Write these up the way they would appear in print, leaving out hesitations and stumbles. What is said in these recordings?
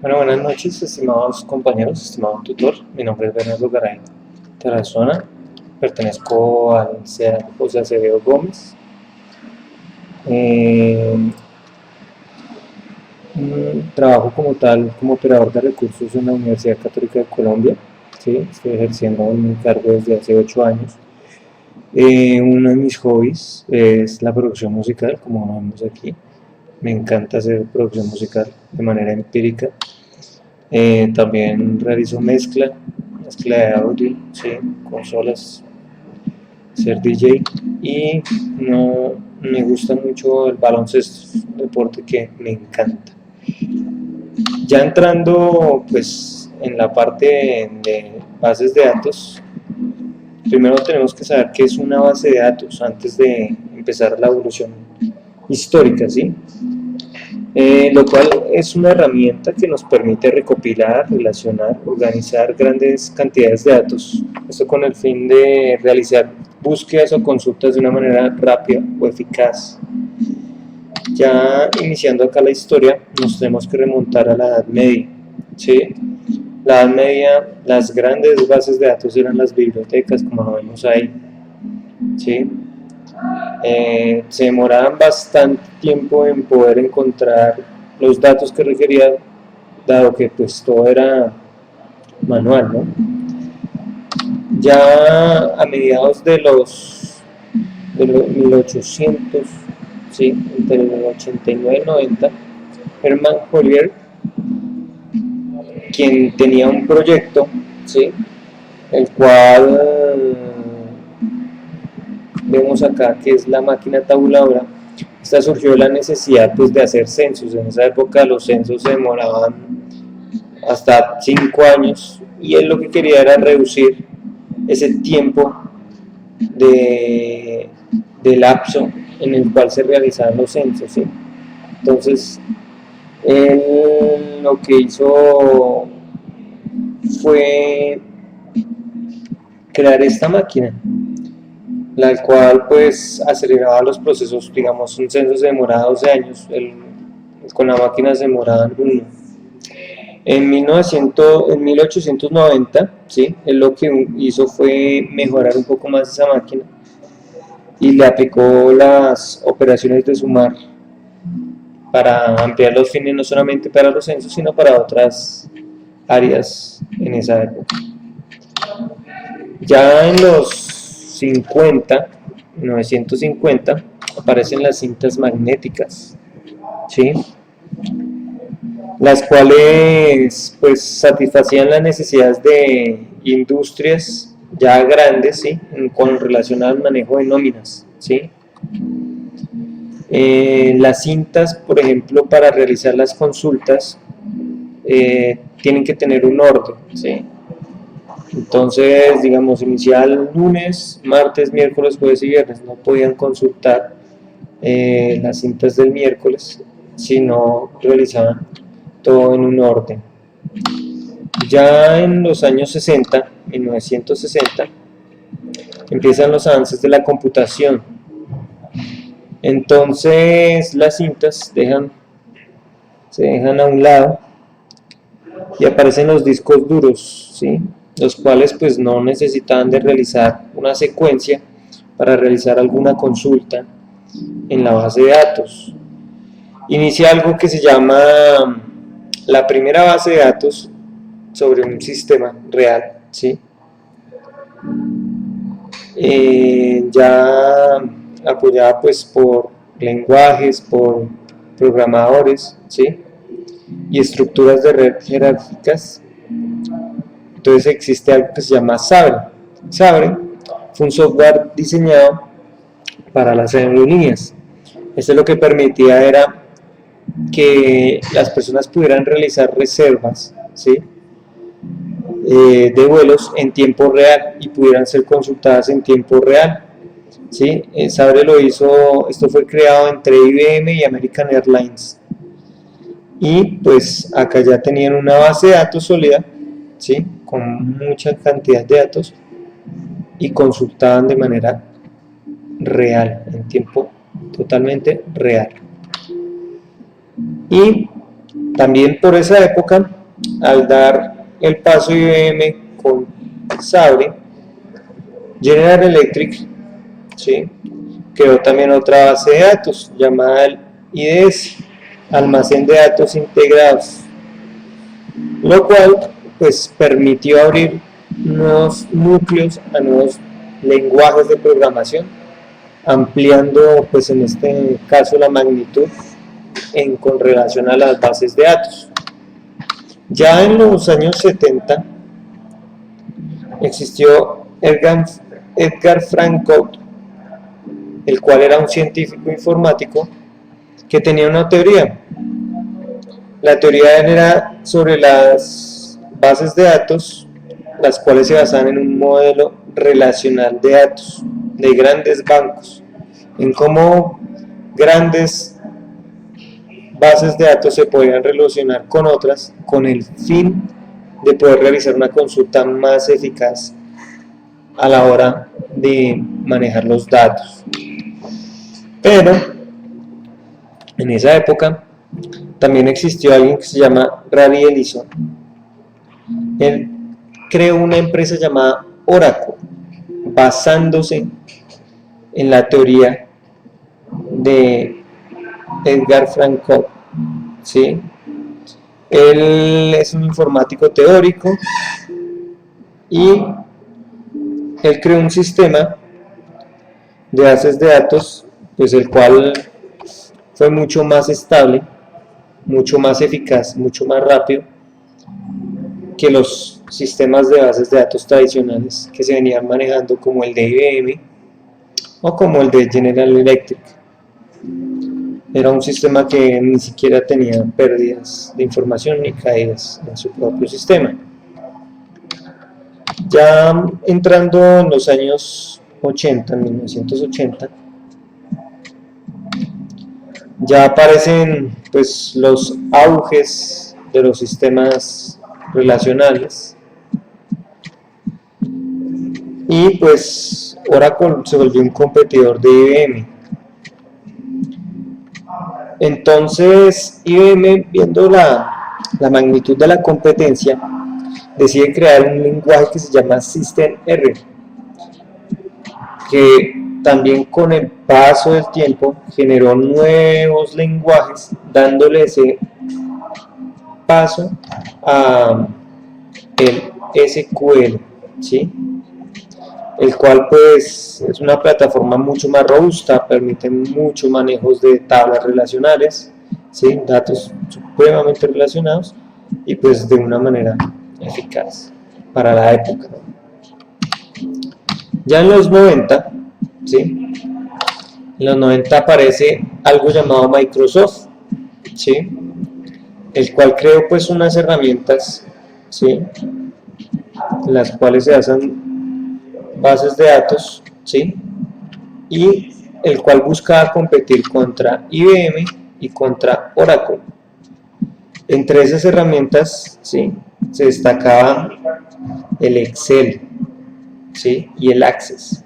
Bueno, buenas noches, estimados compañeros, estimado tutor. Mi nombre es Bernardo Garay Tarazona. Pertenezco al CEA José Acevedo Gómez. Eh, Trabajo como tal, como operador de recursos en la Universidad Católica de Colombia. ¿Sí? Estoy ejerciendo un cargo desde hace 8 años. Uno de mis hobbies es la producción musical, como vemos aquí. Me encanta hacer producción musical de manera empírica. También realizo mezcla de audio, sí, consolas, ser DJ y no me gusta mucho el baloncesto, un deporte que me encanta. Ya entrando pues en la parte de bases de datos, primero tenemos que saber qué es una base de datos antes de empezar la evolución histórica, ¿sí? Lo cual es una herramienta que nos permite recopilar, relacionar, organizar grandes cantidades de datos, esto con el fin de realizar búsquedas o consultas de una manera rápida o eficaz. Ya iniciando acá la historia, nos tenemos que remontar a la Edad Media. ¿Sí? La Edad Media, las grandes bases de datos eran las bibliotecas, como lo vemos ahí. ¿Sí? Se demoraban bastante tiempo en poder encontrar los datos que requerían, dado que pues todo era manual, ¿no? Ya a mediados de los 1800, ¿sí? Entre el 89 y 90, Hermann Hollier, quien tenía un proyecto, ¿sí? El cual vemos acá que es la máquina tabuladora. Esta surgió la necesidad pues, de hacer censos. En esa época los censos se demoraban hasta 5 años y él lo que quería era reducir ese tiempo de lapso en el cual se realizaban los censos, ¿sí? Entonces él lo que hizo fue crear esta máquina, la cual pues aceleraba los procesos. Digamos, un censo se demoraba 12 años, con la máquina se demoraban 1. En 1890, ¿sí? Él lo que hizo fue mejorar un poco más esa máquina y le aplicó las operaciones de sumar para ampliar los fines no solamente para los censos, sino para otras áreas en esa época. Ya en los 50, 1950, aparecen las cintas magnéticas, ¿sí? Las cuales pues satisfacían las necesidades de industrias ya grandes, ¿sí? Con relación al manejo de nóminas, ¿sí? Las cintas, por ejemplo, para realizar las consultas tienen que tener un orden, ¿sí? Entonces, digamos, inicial lunes, martes, miércoles, jueves y viernes. No podían consultar las cintas del miércoles si no realizaban todo en un orden. Ya en los años 60, 1960, empiezan los avances de la computación. Entonces las cintas se dejan a un lado y aparecen los discos duros, ¿sí? Los cuales pues no necesitaban de realizar una secuencia para realizar alguna consulta en la base de datos. Inicia algo que se llama la primera base de datos sobre un sistema real, ¿sí? Ya apoyada pues por lenguajes, por programadores, ¿sí? Y estructuras de red jerárquicas. Entonces existe algo que se llama Sabre. Sabre fue un software diseñado para las aerolíneas. Esto lo que permitía era que las personas pudieran realizar reservas, ¿sí? De vuelos en tiempo real y pudieran ser consultadas en tiempo real, ¿sí? Sabre lo hizo, esto fue creado entre IBM y American Airlines. Y pues acá ya tenían una base de datos sólida, ¿sí? Con mucha cantidad de datos y consultaban de manera real, en tiempo totalmente real. Y También por esa época, al dar el paso IBM con Sabre, General Electric, ¿sí?, creó también otra base de datos llamada el IDS, Almacén de Datos Integrados, lo cual pues permitió abrir nuevos núcleos a nuevos lenguajes de programación, ampliando pues en este caso la magnitud con relación a las bases de datos. Ya en los años 70 existió Edgar Frank Codd, el cual era un científico informático que tenía una teoría. La teoría era sobre las bases de datos, las cuales se basaban en un modelo relacional de datos de grandes bancos, en cómo grandes bases de datos se podían relacionar con otras con el fin de poder realizar una consulta más eficaz a la hora de manejar los datos. Pero en esa época también existió alguien que se llama Ray Ellison. Él creó una empresa llamada Oracle, basándose en la teoría de Edgar Frank Codd, ¿sí? Él es un informático teórico y él creó un sistema de bases de datos, pues el cual fue mucho más estable, mucho más eficaz, mucho más rápido que los sistemas de bases de datos tradicionales que se venían manejando, como el de IBM o como el de General Electric. Era un sistema que ni siquiera tenía pérdidas de información ni caídas en su propio sistema. Ya entrando en los años 80, en 1980, ya aparecen pues los auges de los sistemas relacionales y pues Oracle se volvió un competidor de IBM. Entonces IBM, viendo la magnitud de la competencia, decide crear un lenguaje que se llama System R, que también con el paso del tiempo generó nuevos lenguajes, dándole ese paso a el SQL, ¿sí?, el cual pues es una plataforma mucho más robusta, permite mucho manejos de tablas relacionales, ¿sí?, datos supremamente relacionados y pues de una manera eficaz para la época. Ya en los 90, ¿sí?, en los 90 aparece algo llamado Microsoft, ¿sí?, el cual creó pues unas herramientas, ¿sí?, las cuales se basan bases de datos, ¿sí?, y el cual buscaba competir contra IBM y contra Oracle. Entre esas herramientas, ¿sí?, se destacaba el Excel, ¿sí?, y el Access,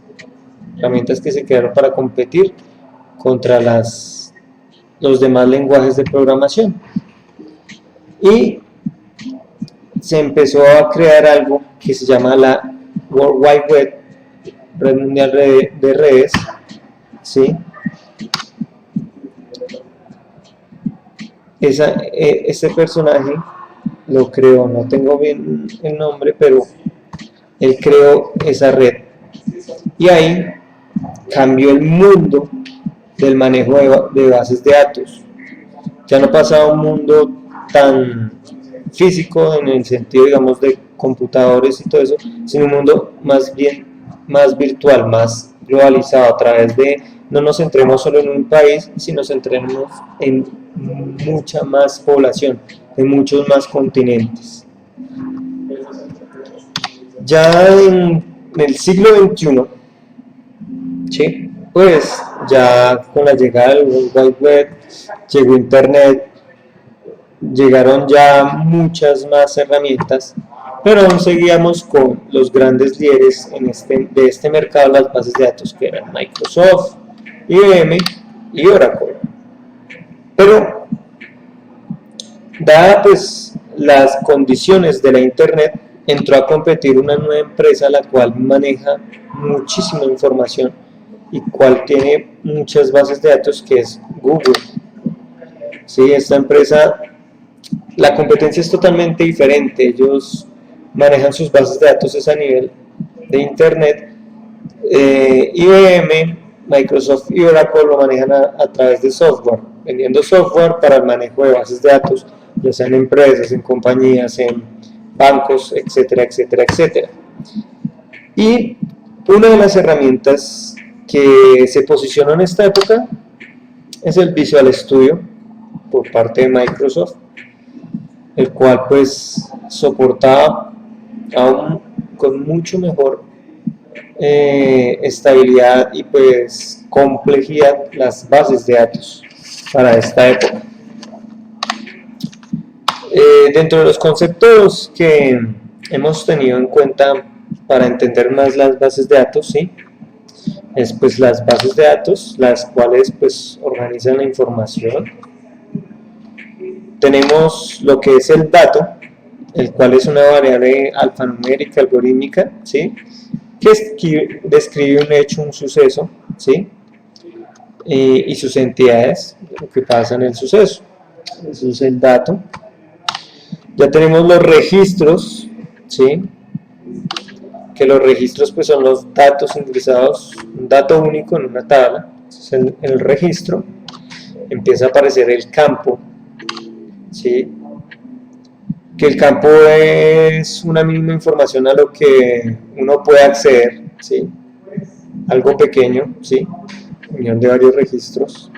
herramientas que se crearon para competir contra los demás lenguajes de programación. Y se empezó a crear algo que se llama la World Wide Web, Red Mundial de Redes, ¿sí? Ese personaje lo creó, no tengo bien el nombre, pero él creó esa red y ahí cambió el mundo del manejo de bases de datos. Ya no pasaba a un mundo tan físico en el sentido, digamos, de computadores y todo eso, sino un mundo más bien más virtual, más globalizado, a través de no nos centremos solo en un país, sino centremos en mucha más población, en muchos más continentes. Ya en el siglo XXI, ¿sí?, pues ya con la llegada del World Wide Web, llegó Internet, llegaron ya muchas más herramientas, pero aún seguíamos con los grandes líderes de este mercado, las bases de datos, que eran Microsoft, IBM y Oracle. Pero Dada pues las condiciones de la internet, entró a competir una nueva empresa la cual maneja muchísima información y cual tiene muchas bases de datos, que es Google. Sí, esta empresa, la competencia es totalmente diferente. Ellos manejan sus bases de datos a nivel de internet. IBM, Microsoft y Oracle lo manejan a través de software, vendiendo software para el manejo de bases de datos, ya sea en empresas, en compañías, en bancos, etcétera, etcétera, etcétera. Y una de las herramientas que se posicionó en esta época es el Visual Studio por parte de Microsoft, el cual pues soportaba aún con mucho mejor estabilidad y pues complejidad las bases de datos para esta época. Dentro de los conceptos que hemos tenido en cuenta para entender más las bases de datos, ¿sí? Es pues las bases de datos, las cuales pues organizan la información. Tenemos lo que es el dato, el cual es una variable alfanumérica algorítmica, ¿sí? Que describe un hecho, un suceso, ¿sí? Y sus entidades, lo que pasa en el suceso. Eso es el dato. Ya tenemos los registros, ¿sí? Que los registros pues son los datos ingresados, un dato único en una tabla. Es el registro. Empieza a aparecer el campo, ¿sí? Que el campo es una mínima información a lo que uno puede acceder, ¿sí? Algo pequeño, ¿sí? Unión de varios registros.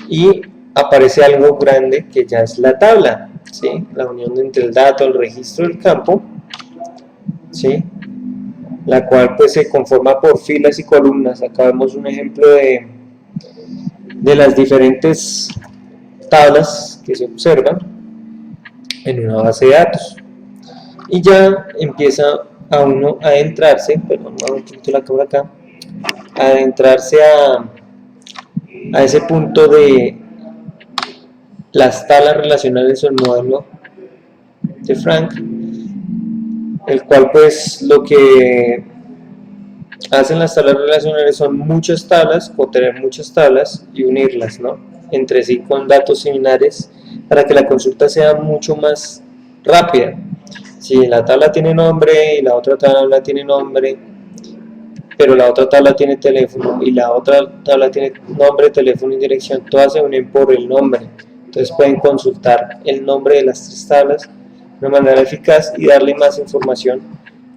Y aparece algo grande que ya es la tabla, ¿sí? La unión entre el dato, el registro y el campo, ¿sí? La cual pues se conforma por filas y columnas. Acá vemos un ejemplo de las diferentes tablas que se observan en una base de datos, y ya empieza a uno a adentrarse, perdón, un poquito la cámara acá, a adentrarse a ese punto de las tablas relacionales o el modelo de Frank, el cual pues lo que hacen las tablas relacionales son muchas tablas, o tener muchas tablas y unirlas, ¿no?, entre sí con datos similares para que la consulta sea mucho más rápida. Si la tabla tiene nombre y la otra tabla tiene nombre, pero la otra tabla tiene teléfono y la otra tabla tiene nombre, teléfono y dirección, todas se unen por el nombre. Entonces pueden consultar el nombre de las tres tablas de una manera eficaz y darle más información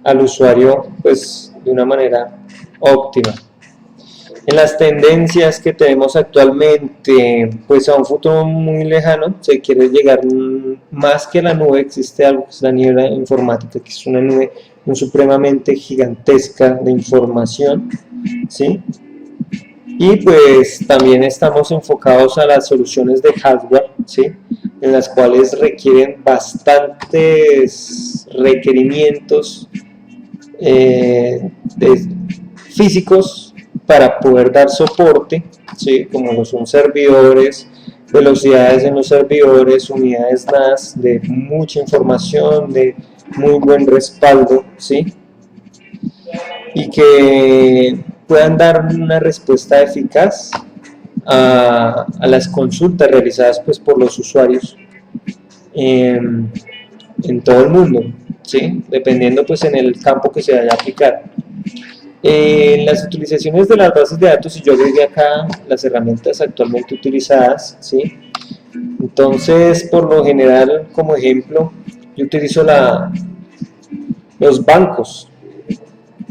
al usuario pues de una manera óptima. En las tendencias que tenemos actualmente, pues a un futuro muy lejano, se quiere llegar más que la nube. Existe algo que es la niebla informática, que es una nube supremamente gigantesca de información, ¿sí? Y pues también estamos enfocados a las soluciones de hardware, ¿sí?, en las cuales requieren bastantes requerimientos físicos para poder dar soporte, ¿sí?, como lo son servidores, velocidades en los servidores, unidades NAS de mucha información, de muy buen respaldo, ¿sí?, y que puedan dar una respuesta eficaz a las consultas realizadas pues por los usuarios en todo el mundo, ¿sí?, dependiendo pues en el campo que se vaya a aplicar. Las utilizaciones de las bases de datos, y yo agregué acá las herramientas actualmente utilizadas, ¿sí? Entonces, por lo general, como ejemplo, yo utilizo los bancos,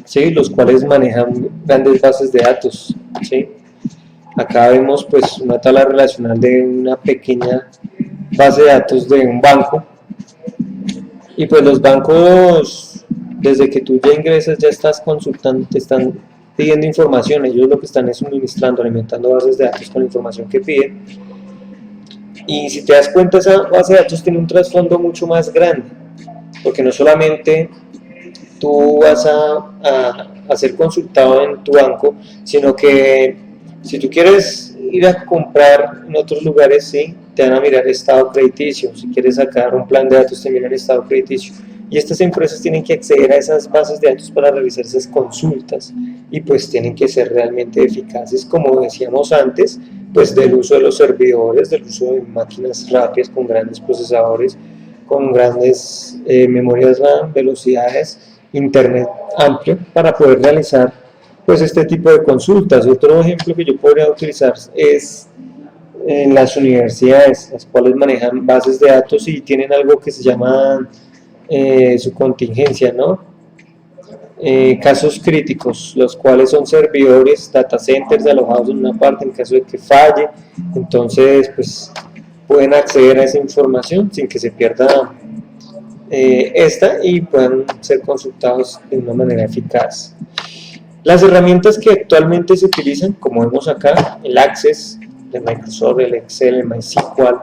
¿sí?, los cuales manejan grandes bases de datos, ¿sí? Acá vemos pues una tabla relacional de una pequeña base de datos de un banco, y pues los bancos, desde que tú ya ingresas, ya estás consultando, te están pidiendo información. Ellos lo que están es suministrando, alimentando bases de datos con la información que piden. Y si te das cuenta, esa base de datos tiene un trasfondo mucho más grande, porque no solamente tú vas a ser consultado en tu banco, sino que si tú quieres ir a comprar en otros lugares, ¿sí?, te van a mirar estado crediticio. Si quieres sacar un plan de datos, te miran estado crediticio. Y estas empresas tienen que acceder a esas bases de datos para realizar esas consultas y pues tienen que ser realmente eficaces, como decíamos antes, pues del uso de los servidores, del uso de máquinas rápidas con grandes procesadores, con grandes memorias RAM, velocidades, internet amplio para poder realizar pues este tipo de consultas. Otro ejemplo que yo podría utilizar es en las universidades, las cuales manejan bases de datos y tienen algo que se llama su contingencia, ¿no? Casos críticos, los cuales son servidores, data centers alojados en una parte en caso de que falle, entonces pues pueden acceder a esa información sin que se pierda esta y puedan ser consultados de una manera eficaz. Las herramientas que actualmente se utilizan, como vemos acá, el Access de Microsoft, el Excel, el MySQL,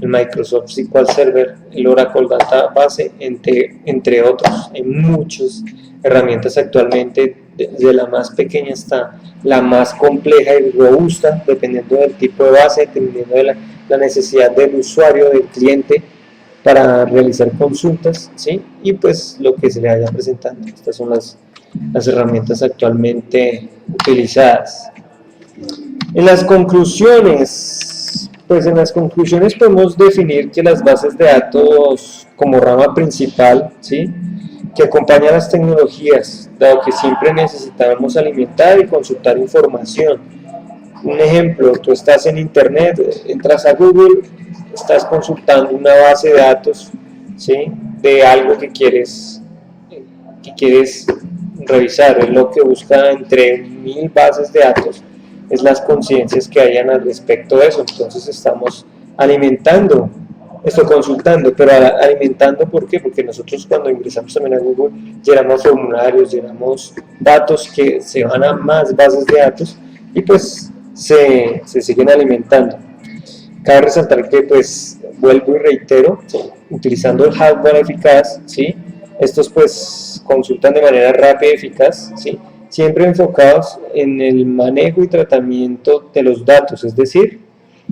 el Microsoft SQL Server, el Oracle Database, entre otros. Hay muchas herramientas actualmente, desde la más pequeña hasta la más compleja y robusta, dependiendo del tipo de base, dependiendo de la necesidad del usuario, del cliente, para realizar consultas, ¿sí? Y pues lo que se le vaya presentando. Estas son las herramientas actualmente utilizadas. En las conclusiones, pues en las conclusiones podemos definir que las bases de datos como rama principal, ¿sí?, que acompaña las tecnologías, dado que siempre necesitamos alimentar y consultar información. Un ejemplo, tú estás en internet, entras a Google, estás consultando una base de datos, ¿sí?, de algo que quieres revisar. Es lo que busca entre 1000 bases de datos, es las conciencias que hayan al respecto de eso. Entonces estamos alimentando, consultando, pero alimentando, ¿por qué? Porque nosotros cuando ingresamos también a Google llenamos formularios, llenamos datos que se van a más bases de datos y pues se siguen alimentando. Cabe resaltar que, pues, vuelvo y reitero, ¿sí?, utilizando el hardware eficaz, ¿sí?, estos pues consultan de manera rápida y eficaz, ¿sí?, siempre enfocados en el manejo y tratamiento de los datos, es decir,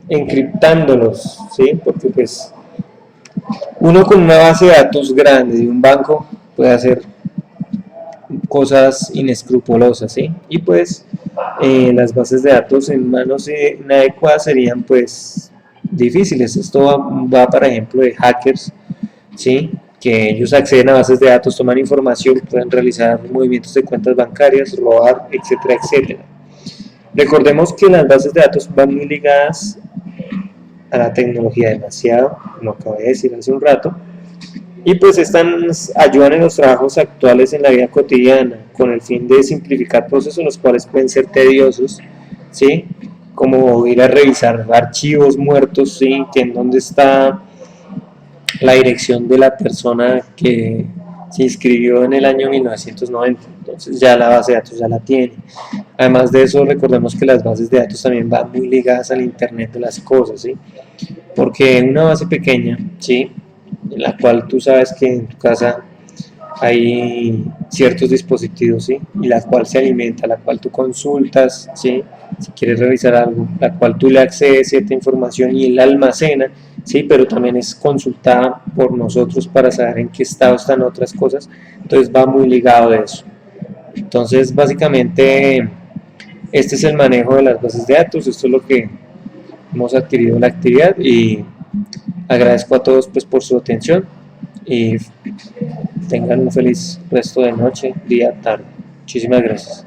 encriptándolos, ¿sí?, porque pues uno con una base de datos grande de un banco puede hacer cosas inescrupulosas, ¿sí?, y pues las bases de datos en manos inadecuadas serían pues difíciles. Esto va para ejemplo de hackers, ¿sí?, que ellos acceden a bases de datos, toman información, pueden realizar movimientos de cuentas bancarias, robar, etcétera, etcétera. Recordemos que las bases de datos van muy ligadas a la tecnología demasiado, como acabé de decir hace un rato, y pues estas ayudan en los trabajos actuales en la vida cotidiana, con el fin de simplificar procesos los cuales pueden ser tediosos, ¿sí?, como ir a revisar archivos muertos, ¿sí?, que en dónde está la dirección de la persona que se inscribió en el año 1990, entonces ya la base de datos ya la tiene. Además de eso, recordemos que las bases de datos también van muy ligadas al internet de las cosas, ¿sí?, porque una base pequeña, ¿sí?, en la cual tú sabes que en tu casa hay ciertos dispositivos, ¿sí?, y la cual se alimenta, la cual tú consultas, ¿sí?, si quieres revisar algo, la cual tú le accedes cierta información y la almacena, ¿sí?, pero también es consultada por nosotros para saber en qué estado están otras cosas, entonces va muy ligado de eso. Entonces básicamente este es el manejo de las bases de datos, esto es lo que hemos adquirido en la actividad y agradezco a todos pues por su atención y tengan un feliz resto de noche, día, tarde. Muchísimas gracias.